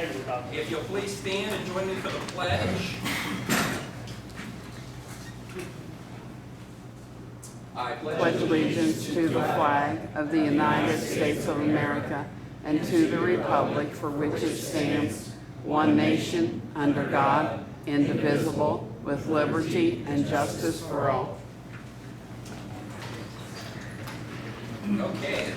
If you'll please stand and join me for the pledge. I Pledge allegiance to the flag of the United States of America and to the republic for which it stands, one nation, under God, indivisible, with liberty and justice for all. Okay.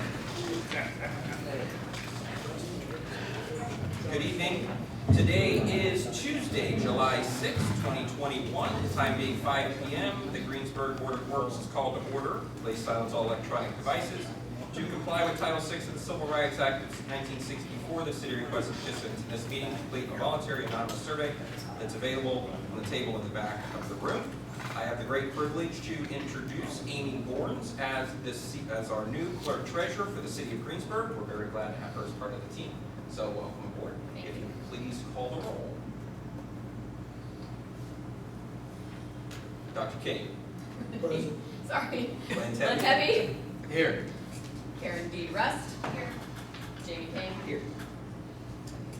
Good evening. Today is Tuesday, July 6, 2021. The time being 5 p.m. The Greensburg Board of Works is called to order. Please silence all electronic devices. To comply with Title VI of the Civil Rights Act of 1964, the city requests participants in this meeting complete a voluntary anonymous survey that's available on the table in the back of the room. I have the great privilege to introduce Amy Borns as our new clerk treasurer for the city of Greensburg. We're very glad to have her as part of the team. So welcome aboard. If you please call the roll. Dr. King. Sorry. Glenn Glenn Tebby. Tebby. Here. Karen D. Rust. Here. Jamie King. Here.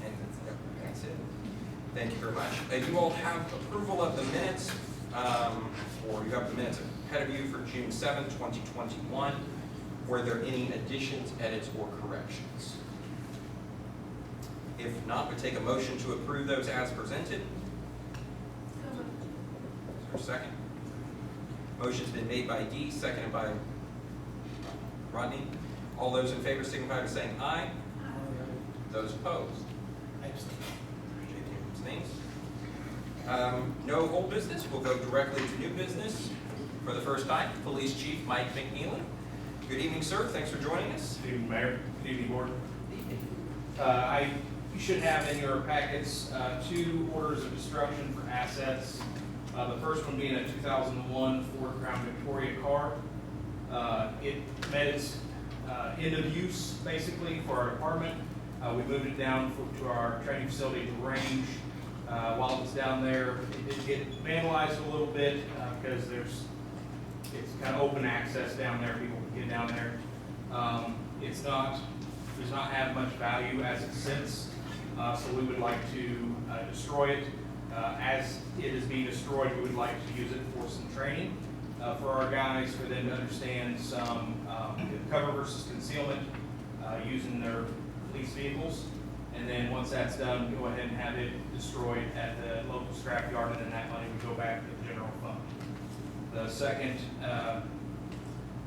And that's it. Thank you very much. You all have approval of the minutes, or you have the minutes ahead of you for June 7, 2021. Were there any additions, edits, or corrections? If not, we take a motion to approve those as presented. Is there a second? Motion's been made by Dee, seconded by Rodney. All those in favor signify by saying aye. Aye. Those opposed? Abstains. No old business. We'll go directly to new business. For the first time, Police Chief Mike McNealy. Good evening, sir. Thanks for joining us. Good evening, Mayor. Good evening, Board. You should have in your packets 2 orders of destruction for assets. The first one being a 2001 Ford Crown Victoria car. It met its end of use, basically, for our department. We moved it down to our training facility at the range. While it was down there, it did get vandalized a little bit because it's kind of open access down there. People can get down there. Does not have much value as it sits, so we would like to destroy it. As it is being destroyed, we would like to use it for some training for our guys, for them to understand some cover versus concealment using their police vehicles. And then once that's done, go ahead and have it destroyed at the local scrapyard, and then that money would go back to the general fund. The second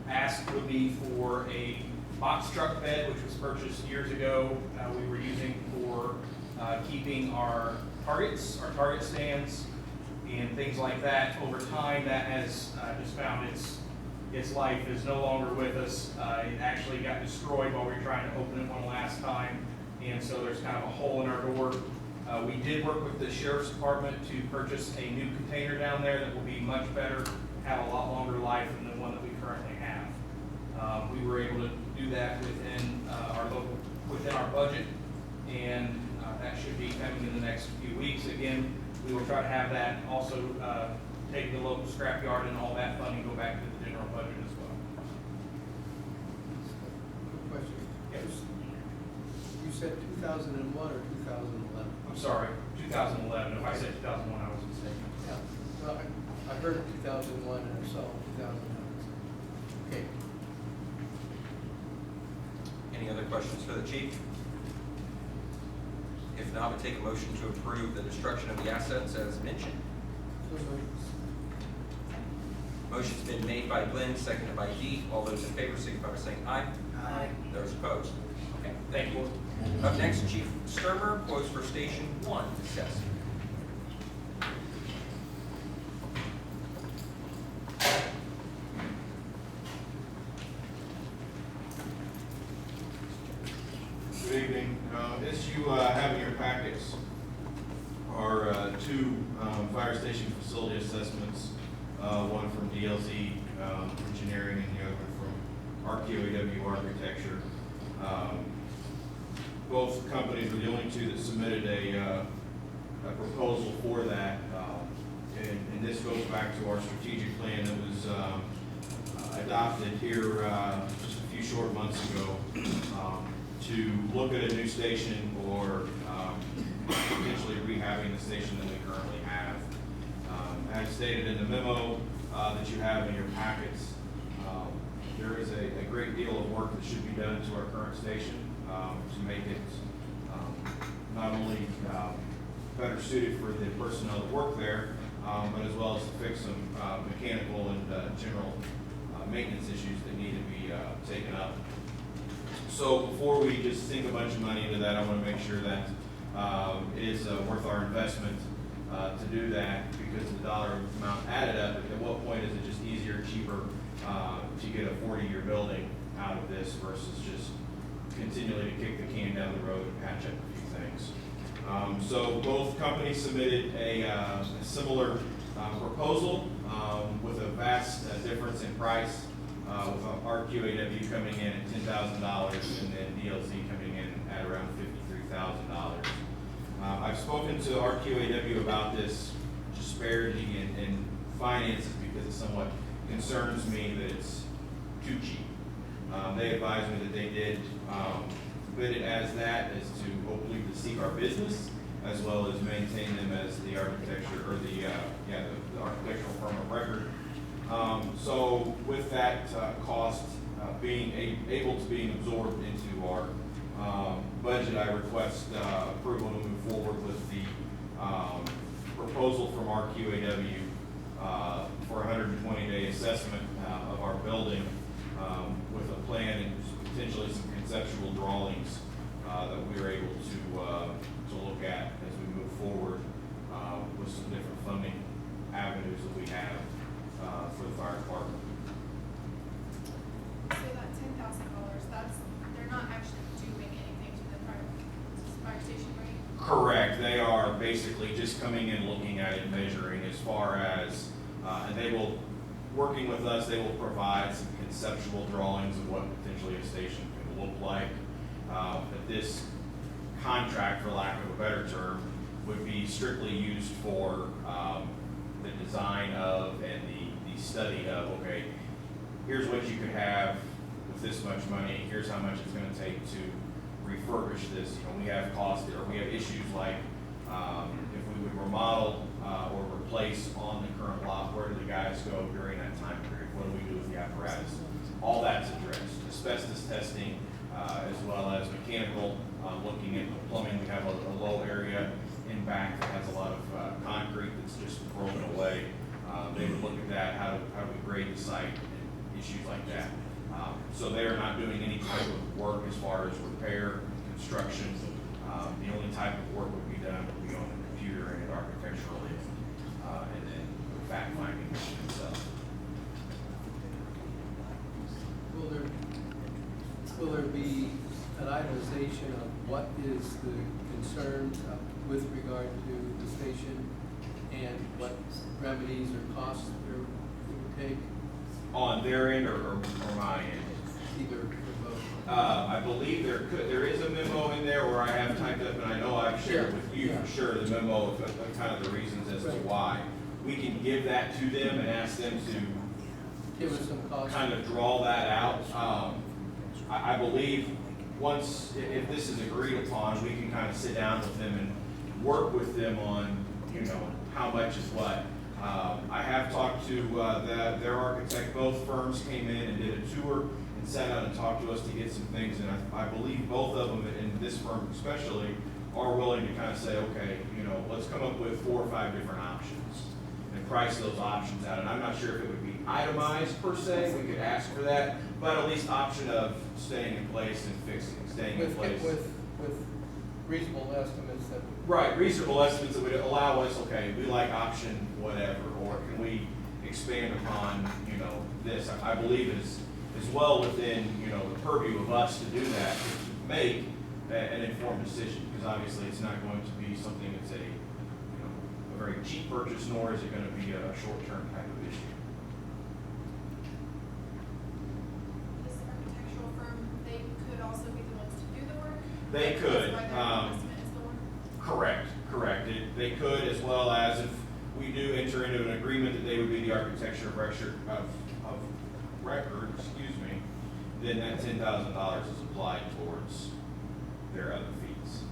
ask would be for a box truck bed, which was purchased years ago. We were using for keeping our target stands and things like that. Over time, that has just found its life is no longer with us. It actually got destroyed while we were trying to open it one last time, and so there's kind of a hole in our door. We did work with the Sheriff's Department to purchase a new container down there that will be much better, have a lot longer life than the one that we currently have. We were able to do that within our budget, and that should be coming in the next few weeks. Again, we will try to have that also take the local scrapyard and all that funding go back to the general budget as well. Quick question. Yes. You said 2001 or 2011? I'm sorry, 2011. If I said 2001, I was mistaken. Yeah. Well, I heard 2001 and I saw 2011. Okay. Any other questions for the chief? If not, we take a motion to approve the destruction of the assets as mentioned. So moved. Motion's been made by Glenn, seconded by Dee. All those in favor signify by saying aye. Aye. Those opposed? Okay, thank you. Up next, Chief Stoermer, quotes for Station 1 assessment. Good evening. As you have in your packets are 2 fire station facility assessments, one from DLZ Engineering and the other from RQAW Architecture. Both companies were the only 2 that submitted a proposal for that, and this goes back to our strategic plan that was adopted here just a few short months ago. to look at a new station or potentially rehabbing the station that we currently have. As stated in the memo that you have in your packets, there is a great deal of work that should be done to our current station to make it not only better suited for the personnel that work there, but as well as to fix some mechanical and general maintenance issues that need to be taken up. So before we just sink a bunch of money into that, I want to make sure that it is worth our investment to do that, because the dollar amount added up, at what point is it just easier, cheaper to get a 40-year building out of this versus just continually to kick the can down the road and patch up a few things. So both companies submitted a similar proposal with a vast difference in price, with RQAW coming in at $10,000 and then DLC coming in at around $53,000. I've spoken to RQAW about this disparity in finances because it somewhat concerns me that it's too cheap. They advised me that they did bid it as that, as to hopefully to seek our business, as well as maintain them as the architecture, or the architectural firm of record. So with that cost being able to be absorbed into our budget, I request approval to move forward with the proposal from RQAW for a 120-day assessment of our building with a plan and potentially some conceptual drawings that we are able to look at as we move forward with some different funding avenues that we have for the fire department. So that $10,000, they're not actually doing anything to the fire station, right? Correct. They are basically just coming in, looking at it, measuring as far as, and they will, working with us, they will provide some conceptual drawings of what potentially a station can look like. But this contract, for lack of a better term, would be strictly used for the design of and the study of, okay, here's what you could have with this much money, here's how much it's going to take to refurbish this. You know, we have costs, or we have issues like if we would remodel or replace on the current lot, where do the guys go during that time period? What do we do with the apparatus? All that's addressed. Asbestos testing, as well as mechanical, looking at the plumbing. We have a low area in back that has a lot of concrete that's just broken away. They would look at that, how do we grade the site, and issues like that. So they are not doing any type of work as far as repair, construction. The only type of work would be done would be on the computer and architecturally, and then fact finding itself. Will there be an itemization of what is the concern with regard to the station and what remedies or costs it would take? On their end or my end? Either or both. I believe there is a memo in there where I have typed up, and I know I've shared with you for sure the memo of kind of the reasons as to why. We can give that to them and ask them to Give us some costs. kind of draw that out. I believe once, if this is agreed upon, we can kind of sit down with them and work with them on, you know, how much is what. I have talked to their architect. Both firms came in and did a tour and sat down and talked to us to get some things, and I believe both of them, and this firm especially, are willing to kind of say, okay, you know, let's come up with 4 or 5 different options and price those options out. And I'm not sure if it would be itemized per se, we could ask for that, but at least option of staying in place and fixing, staying in place. With reasonable estimates that. Right, reasonable estimates that would allow us, okay, we like option whatever, or can we expand upon, you know, this? I believe is well within, you know, the purview of us to do that, to make an informed decision, because obviously it's not going to be something that's a, you know, a very cheap purchase, nor is it going to be a short-term type of issue. This architectural firm, they could also be the ones to do the work? They could. That's why their estimate is the one? Correct. They could, as well as if we do enter into an agreement that they would be the architecture of record, then that $10,000 is applied towards their other fees.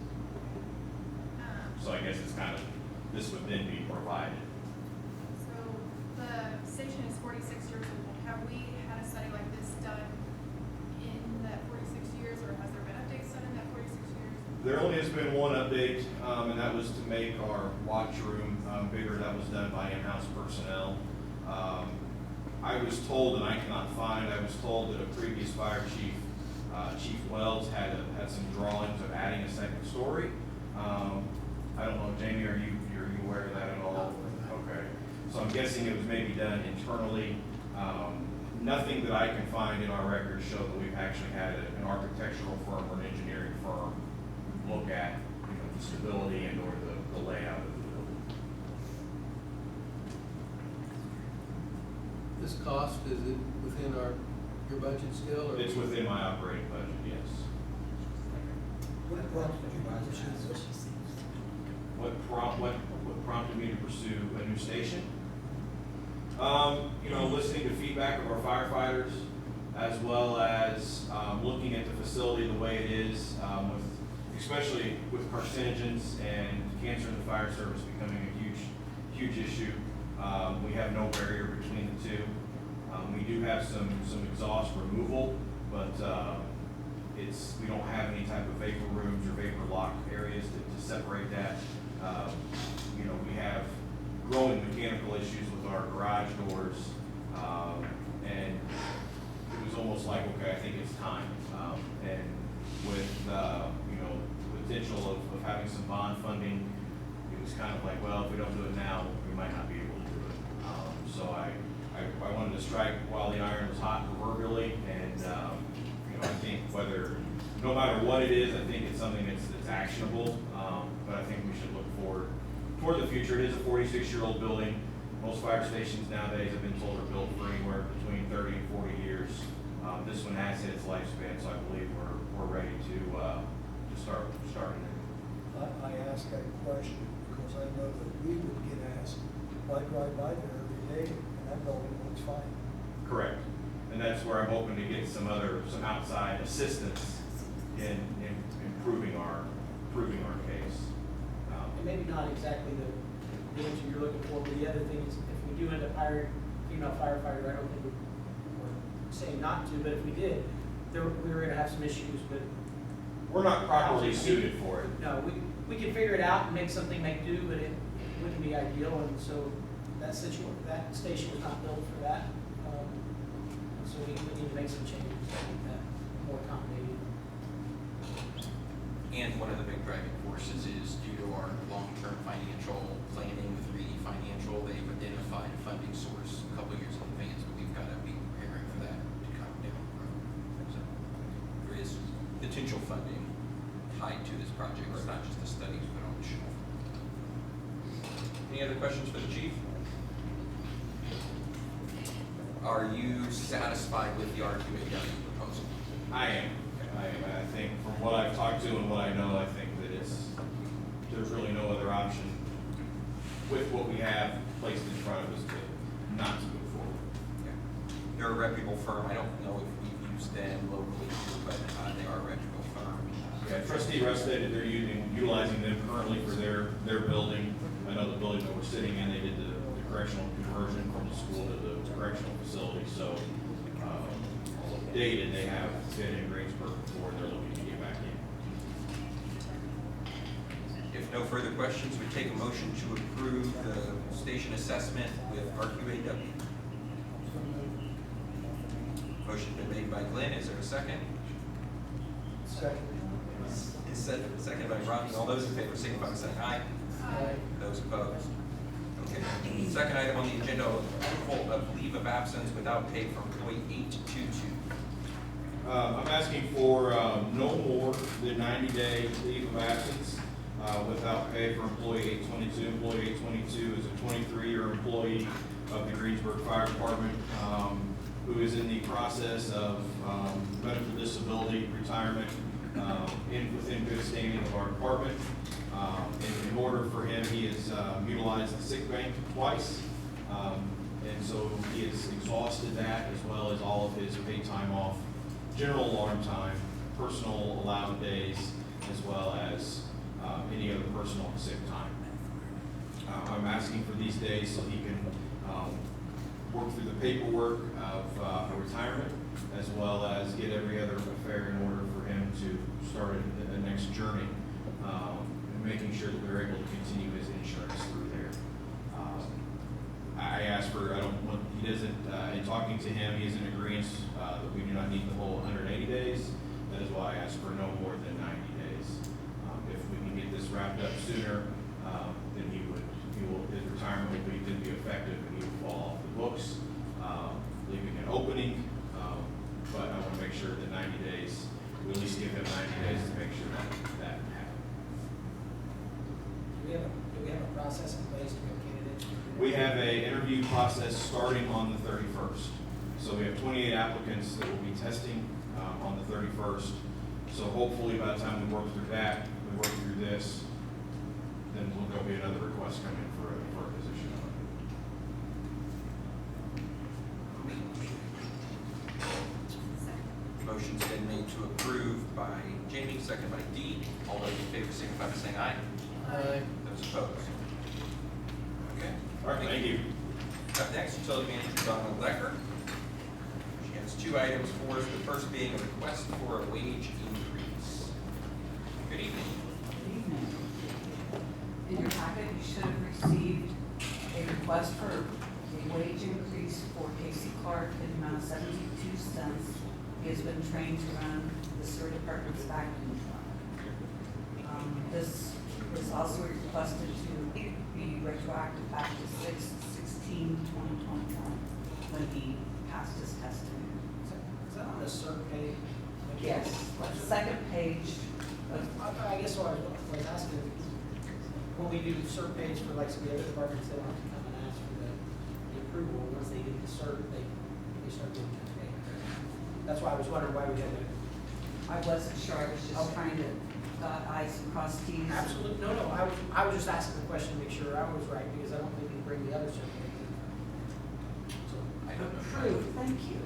So I guess it's kind of, this would then be provided. So the station is 46 years old. Have we had a study like this done in that 46 years, or has there been updates done in that 46 years? There only has been one update, and that was to make our watch room bigger. That was done by in-house personnel. I was told, and I cannot find, I was told that a previous fire chief, Chief Wells, had some drawings of adding a second story. I don't know, Jamie, are you aware of that at all? Okay, so I'm guessing it was maybe done internally. Nothing that I can find in our records show that we've actually had an architectural firm or an engineering firm look at, the stability and or the layout of the building. This cost, is it within your budget still, or? It's within my operating budget, yes. What prompted you to pursue this? What prompted me to pursue a new station? Listening to feedback of our firefighters, as well as looking at the facility the way it is, especially with carcinogens and cancer in the fire service becoming a huge issue. We have no barrier between the two. We do have some exhaust removal, but we don't have any type of vapor rooms or vapor lock areas to separate that. We have growing mechanical issues with our garage doors, and it was almost like, okay, I think it's time. And with the potential of having some bond funding, it was kind of like, well, if we don't do it now, we might not be able to do it. So I wanted to strike while the iron was hot proverbially, and I think no matter what it is, I think it's something that's actionable. But I think we should look forward toward the future. It is a 46-year-old building. Most fire stations nowadays have been told are built for anywhere between 30 and 40 years. This one has hit its lifespan, so I believe we're ready to start starting it. I ask that question because I know that we would get asked, I drive by there every day, and that building looks fine. Correct. And that's where I'm hoping to get some outside assistance in improving our case. And maybe not exactly the answer you're looking for, but the other thing is, if we do end up hiring female firefighter, I don't think we're saying not to, but if we did, we're gonna have some issues, but. We're not properly suited for it. No, we can figure it out and make something make do, but it wouldn't be ideal, and so that station was not built for that. So we need to make some changes to make that more accommodating. And one of the big driving forces is due to our long-term financial planning with Reedy Financial, they've identified a funding source a couple years in advance, but we've got to be preparing for that to come down the road. So there is potential funding tied to this project. It's not just the studies put on the shelf. Any other questions for the chief? Are you satisfied with the RQAW proposal? I am. I think from what I've talked to and what I know, I think that there's really no other option with what we have placed in front of us to not to move forward. Yeah. They're a reputable firm. I don't know if we've used them locally, but they are a reputable firm. Yeah, Trustee Russ stated they're utilizing them currently for their building. I know the building that we're sitting in, they did the correctional conversion from the school to the correctional facility. So dated, they have been in Greensburg before, and they're looking to get back in. If no further questions, we take a motion to approve the station assessment with RQAW. Motion's been made by Glenn. Is there a second? Second. Second by Ronnie. All those in favor signify by saying aye. Aye. Those opposed? Okay. Second item on the agenda, approval of leave of absence without pay for employee 822. I'm asking for no more than 90-day leave of absence without pay for employee 822. Employee 822 is a 23-year employee of the Greensburg Fire Department who is in the process of medical disability retirement within good standing of our department. In order for him, he has utilized the sick bank twice, and so he has exhausted that as well as all of his paid time off, general alarm time, personal allowed days, as well as any other personal sick time. I'm asking for these days so he can work through the paperwork of a retirement, as well as get every other affair in order for him to start the next journey, and making sure that we're able to continue his insurance through there. I asked for, he doesn't, in talking to him, he is in agreement that we do not need the whole 180 days. That is why I asked for no more than 90 days. If we can get this wrapped up sooner, then his retirement would be effective, and he would fall off the books, leaving an opening. But I want to make sure that 90 days, we at least give him 90 days to make sure that happens. Do we have a process in place to go candidates? We have an interview process starting on the 31st. So we have 28 applicants that will be testing on the 31st. So hopefully by the time we work through that, we work through this, then there'll be another request coming for a position. Motion's been made to approve by Jamie, second by Dee. All those in favor signify by saying aye. Aye. Those opposed? Okay. All right, thank you. Up next, Utility Manager Donna Lecher. She has two items for us, the first being a request for a wage increase. Good evening. Good evening. In your packet, you should have received a request for a wage increase for Casey Clark in the amount of 72 cents. He has been trained to run the sewer department's vacuum truck. This was also requested to be retroactive back to 6/16/2021 when he passed his testing. Is that on the cert page? Yes, the second page of I guess what I was asking, when we do the cert page for like some of the other departments, they don't have to come and ask for the approval. Once they get the cert, they start getting paid. That's why I was wondering why we had to. I wasn't sure, I was just Okay. trying to dot i's and cross t's. Absolutely, no, I was just asking the question to make sure I was right, because I don't think we bring the other cert page in. So, I don't know. Approved, thank you.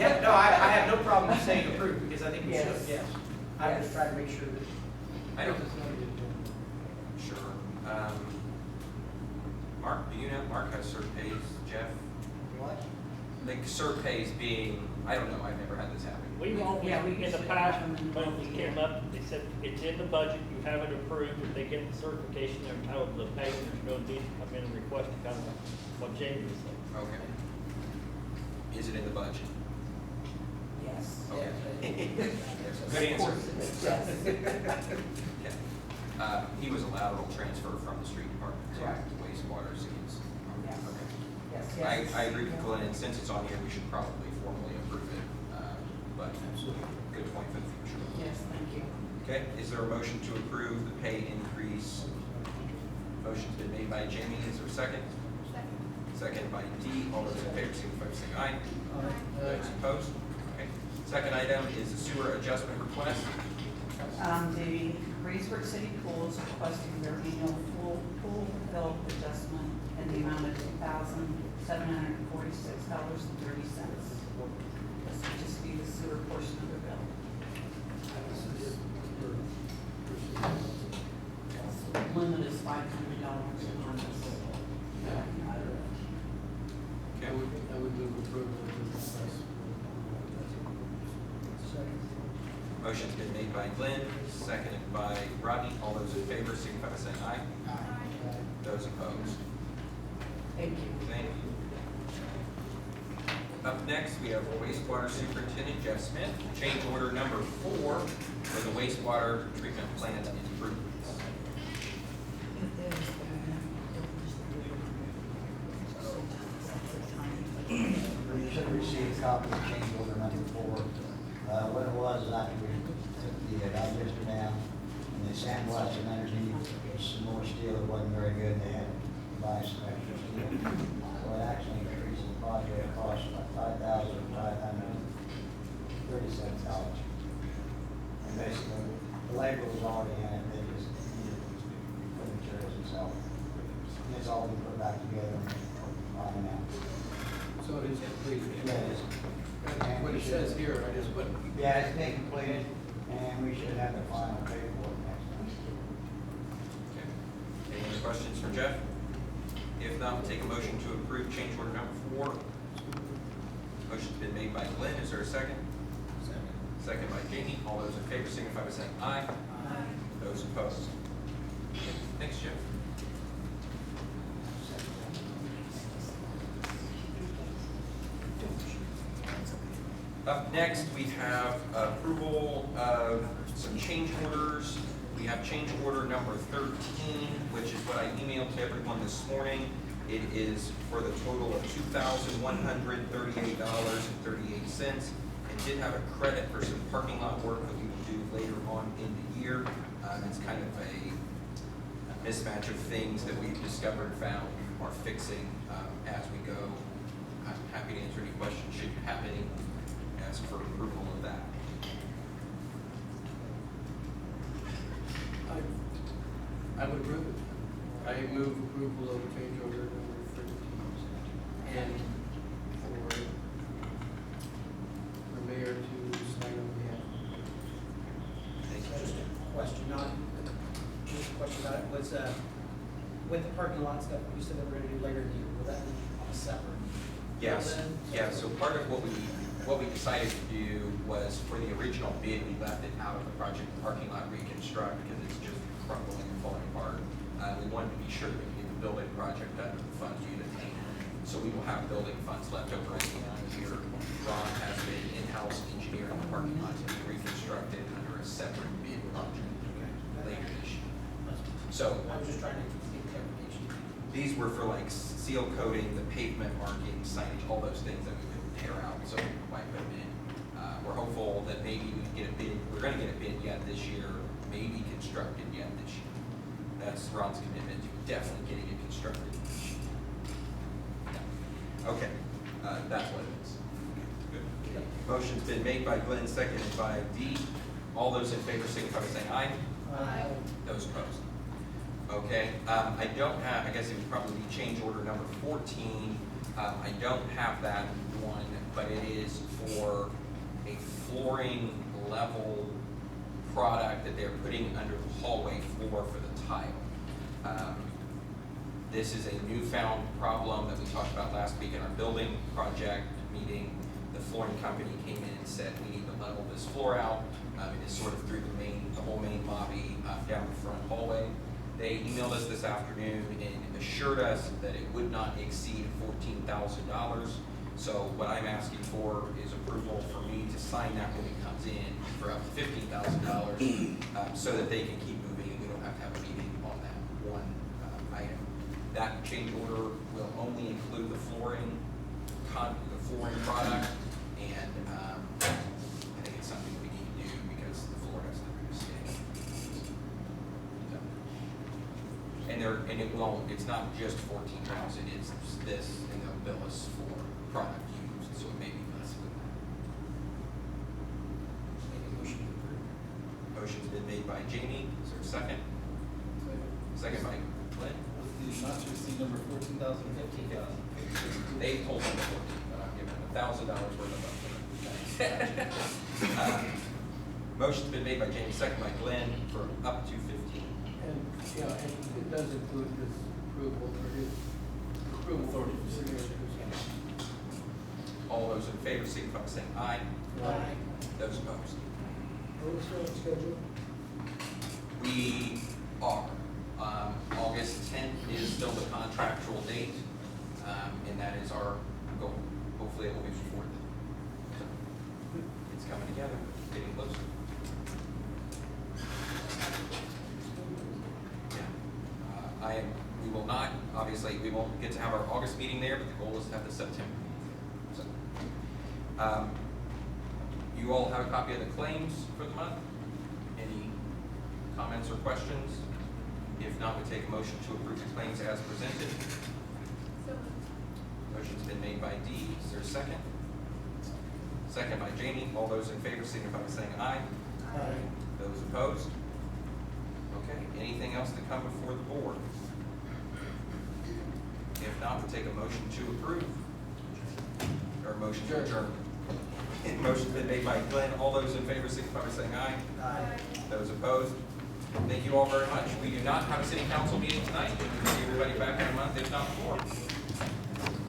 yeah, no, I have no problem saying approved, because I think we should, Yes. yes. I Yes. just tried to make sure that. I don't. Sure. Mark, do you know? Mark has cert pays, Jeff? What? Like cert pays being, I don't know, I've never had this happen. We've always, Yeah, we in the usually past, have them in when we both. came up, they said, it's in the budget, you have it approved, if they get the certification, they're entitled to pay, there's no need to come in and request to come, what Jamie was saying. Okay. Is it in the budget? Yes. Okay. Of Good answer. course it is, yes. Okay. He was a lateral transfer from the street department to Correct. wastewater seems. Yes. Okay. Yes, yes. I agree with Glenn, and since it's on here, we should probably formally approve it, but good point for the future. Yes, thank you. Okay, is there a motion to approve the pay increase? Motion's been made by Jamie, is there a second? Second by Dee, all those in favor, signify by saying aye. Those opposed? Okay. Second item is the sewer adjustment request. The Greensburg City Pool is requesting their annual pool bill adjustment in the amount of $2,746.30. This would just be the sewer portion of the bill. The limit is $500 on this. Okay. I would move approval of this request. Second. Motion's been made by Glenn, seconded by Rodney. All those in favor, signify by saying aye. Those opposed? Thank you. Thank you. Up next, we have wastewater superintendent Jeff Smith, change order number 4 for the wastewater treatment plant improvements. You should receive a copy of change order number 4. What it was is after we took the digester down and they sandblasted underneath, some more steel that wasn't very good, they had to buy some extra steel. So it actually increased the project cost by $5,537. And basically, the labor was already in it, they just needed to put materials itself. And it's all been put back together and bottom out. So it is completed. Yeah, it is. That's what it says here, I just put. Yeah, it's been completed, and we should have the final paperwork Questions for Jeff? If not, we'll take a motion to approve change order number 4. Motion's been made by Glenn. Is there a second? Second by Jamie. All those in favor signify by saying aye. Those opposed? Thanks, Jeff. Up next, we have approval of some change orders. We have change order number 13, which is what I emailed to everyone this morning. It is for the total of $2,138.38. It did have a credit for some parking lot work that we will do later on in the year. It's kind of a mismatch of things that we've discovered, found, or fixing as we go. I'm happy to answer any questions should you have any. Ask for approval of that. I would approve it. I move approval of change order number 13. And for the mayor to sign on behalf. Just a question, just a question about it, was, with the parking lot stuff, you said that we're gonna do later in the year, will that be on a separate? Yes, bill then? yeah, so part of what we decided to do was for the original bid, we left it out of the project parking lot reconstruct because it's just crumbling and falling apart. We wanted to be sure that we get the building project done with the funds we obtained. So we will have building funds left over at the end of the year. Ron has been in-house engineering the parking lot to be reconstructed under a separate bid project later this year. So I was just trying to get clarification. these were for like seal coating, the pavement marking, signage, all those things that we would tear out, so why put them in. We're hopeful that maybe we can get a bid, we're gonna get a bid yet this year, maybe constructed yet this year. That's Ron's commitment to definitely getting it constructed. Okay, that's what it is. Good. Motion's been made by Glenn, seconded by Dee. All those in favor signify by saying aye. Aye. Those opposed? Okay, I don't have, I guess it would probably be change order number 14. I don't have that one, but it is for a flooring level product that they're putting under the hallway floor for the tile. This is a newfound problem that we talked about last week in our building project meeting. The flooring company came in and said, we need to level this floor out. It is sort of through the whole main lobby, down the front hallway. They emailed us this afternoon and assured us that it would not exceed $14,000. So what I'm asking for is approval for me to sign that when it comes in for up to $15,000, so that they can keep moving and we don't have to have a meeting on that one item. That change order will only include the flooring product, and I think it's something we need to do because the floor has to stay. And it won't, it's not just $14,000, it's this, and they'll bill us for product used, so it may be less than that. Make a motion to approve. Motion's been made by Jamie, is there a second? Second by Glenn. Not to exceed number 14,000. 15,000. They told them 14, but I'm giving them $1,000 worth of upgrade. Motion's been made by Jamie, second by Glenn, for up to 15. And, yeah, and it does include this approval, or his approval authority for signature. All those in favor signify by saying aye. Aye. Those opposed? Are we still on schedule? We are. August 10th is still the contractual date, and that is our goal. Hopefully it will be before then. So, it's coming together, getting closer. Yeah. We will not, obviously, we won't get to have our August meeting there, but the goal is to have the September meeting. So, you all have a copy of the claims for the month? Any comments or questions? If not, we take a motion to approve the claims as presented. So moved. Motion's been made by Dee. Is there a second? Second by Jamie. All those in favor signify by saying aye. Aye. Those opposed? Okay. Anything else to come before the board? If not, we'll take a motion to approve. Or a motion to adjourn. Motion's been made by Glenn. All those in favor signify by saying aye. Aye. Those opposed? Thank you all very much. We do not have a city council meeting tonight.